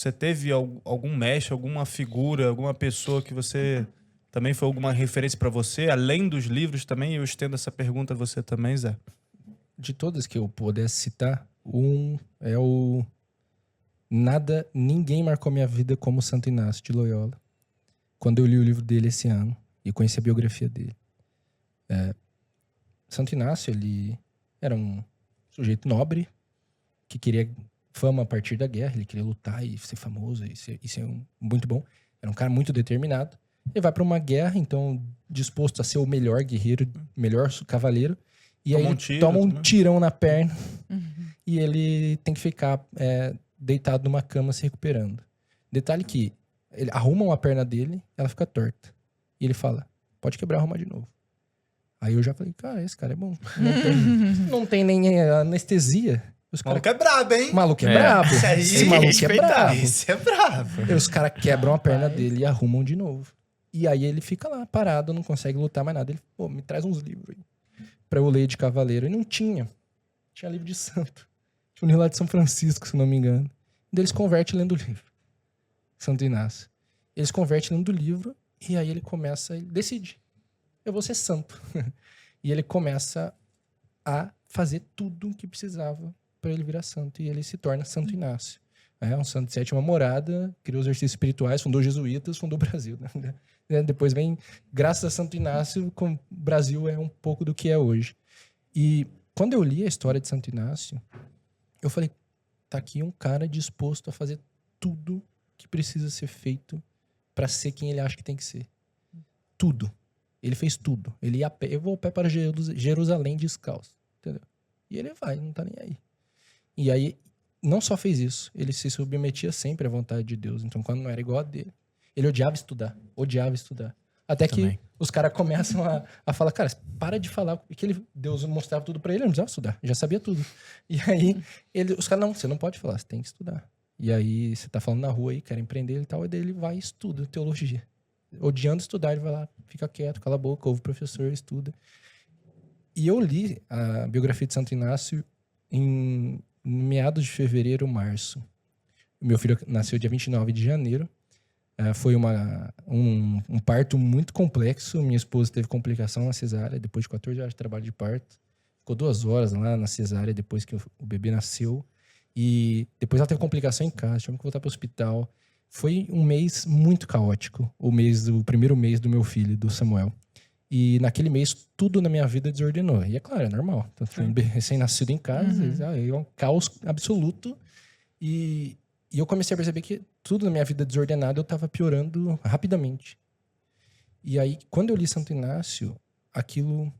Você teve algum mestre, alguma figura, alguma pessoa que você também foi alguma referência para você, além dos livros também? Eu estendo essa pergunta a você também, Zé. De todas que eu pudesse citar, um é o ninguém marcou minha vida como Santo Inácio de Loyola. Quando eu li o livro dele esse ano e conheci a biografia dele. Santo Inácio, ele era um sujeito nobre que queria fama a partir da guerra, ele queria lutar e ser famoso e ser muito bom. Era um cara muito determinado. Ele vai para uma guerra, então disposto a ser o melhor guerreiro, melhor cavaleiro. E aí ele toma um tirão na perna e ele tem que ficar deitado numa cama se recuperando. Detalhe que ele arrumam a perna dele, ela fica torta. E ele fala, pode quebrar, arrumar de novo. Aí eu já falei, cara, esse cara é bom. Não tem nem anestesia. O maluco é brabo, hein? O maluco é brabo. Esse maluco é brabo. Esse é brabo. E os caras quebram a perna dele e arrumam de novo. E aí ele fica lá parado, não consegue lutar mais nada. Ele, pô, me traz uns livros aí pra eu ler de cavaleiro. E não tinha. Tinha livro de santo. Tinha um livro lá de São Francisco, se não me engano. E eles convertem lendo o livro. Santo Inácio. Eles convertem lendo o livro e aí ele decide. Eu vou ser santo. E ele começa a fazer tudo o que precisava para ele virar santo. E ele se torna Santo Inácio. É um santo de sétima morada, criou os exercícios espirituais, fundou jesuítas, fundou o Brasil. Né? Depois vem, graças a Santo Inácio, o Brasil é um pouco do que é hoje. E quando eu li a história de Santo Inácio, eu falei, tá aqui um cara disposto a fazer tudo que precisa ser feito para ser quem ele acha que tem que ser. Tudo. Ele fez tudo. Ele ia a pé. Eu vou a pé para Jerusalém descalço. Entendeu? E ele vai, não tá nem aí. E aí, não só fez isso, ele se submetia sempre à vontade de Deus. Então, quando não era igual a dele, ele odiava estudar. Até que os caras começam a falar, cara, para de falar. Que Deus mostrava tudo para ele, ele não precisava estudar, já sabia tudo. E aí, os caras, não, você não pode falar, você tem que estudar. E aí, você tá falando na rua aí, querem prender ele e tal, e daí ele vai e estuda teologia. Odiando estudar, ele vai lá, fica quieto, cala a boca, ouve o professor, estuda. E eu li a biografia de Santo Inácio em meados de fevereiro, março. Meu filho nasceu dia 29 de janeiro. Foi um parto muito complexo. Minha esposa teve complicação na cesárea, depois de 14 horas de trabalho de parto. Ficou 2 horas lá na cesárea, depois que o bebê nasceu. E depois ela teve complicação em casa, tivemos que voltar para o hospital. Foi um mês muito caótico, o primeiro mês do meu filho, do Samuel. E naquele mês, tudo na minha vida desordenou. E é claro, é normal. Então, foi um recém-nascido em casa, é um caos absoluto. E eu comecei a perceber que tudo na minha vida desordenado eu estava piorando rapidamente. E aí, quando eu li Santo Inácio, aquilo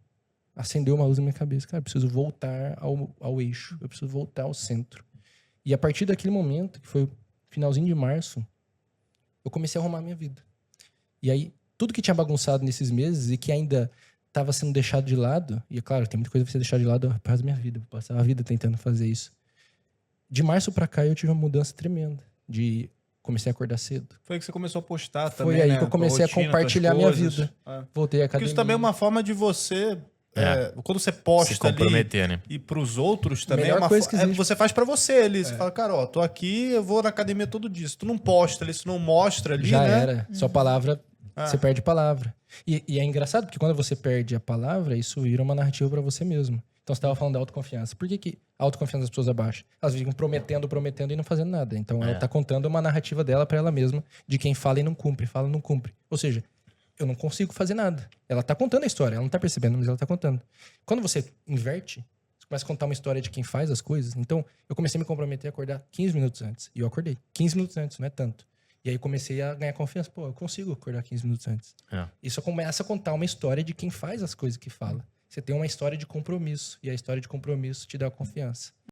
acendeu uma luz na minha cabeça. Cara, eu preciso voltar ao eixo, eu preciso voltar ao centro. E a partir daquele momento, que foi o finalzinho de março, eu comecei a arrumar a minha vida. E aí, tudo que tinha bagunçado nesses meses e que ainda estava sendo deixado de lado, e é claro, tem muita coisa pra você deixar de lado por causa da minha vida, eu passava a vida tentando fazer isso. De março pra cá, eu tive uma mudança tremenda. Comecei a acordar cedo. Foi aí que você começou a postar também, Foi aí que eu comecei a compartilhar a minha vida. Voltei à academia. Porque isso também é uma forma de você... quando você posta se comprometer, ali, né? E pros outros também Melhor coisa que existe. você faz pra você ali. Você fala, cara, ó, tô aqui, eu vou na academia todo dia. Se tu não posta ali, se não mostra ali, já né? era. Sua palavra, você perde palavra. E é engraçado, porque quando você perde a palavra, isso vira uma narrativa pra você mesmo. Então você tava falando da autoconfiança. Por que a autoconfiança das pessoas abaixa? Elas ficam prometendo e não fazendo nada. Então ela tá contando uma narrativa dela pra ela mesma, de quem fala e não cumpre, fala e não cumpre. Ou seja, eu não consigo fazer nada. Ela tá contando a história, ela não tá percebendo, mas ela tá contando. Quando você inverte, você começa a contar uma história de quem faz as coisas. Então, eu comecei a me comprometer a acordar 15 minutos antes. E eu acordei. 15 minutos antes, não é tanto. E aí eu comecei a ganhar confiança. Pô, eu consigo acordar 15 minutos antes. Isso começa a contar uma história de quem faz as coisas que fala. Você tem uma história de compromisso. E a história de compromisso te dá confiança.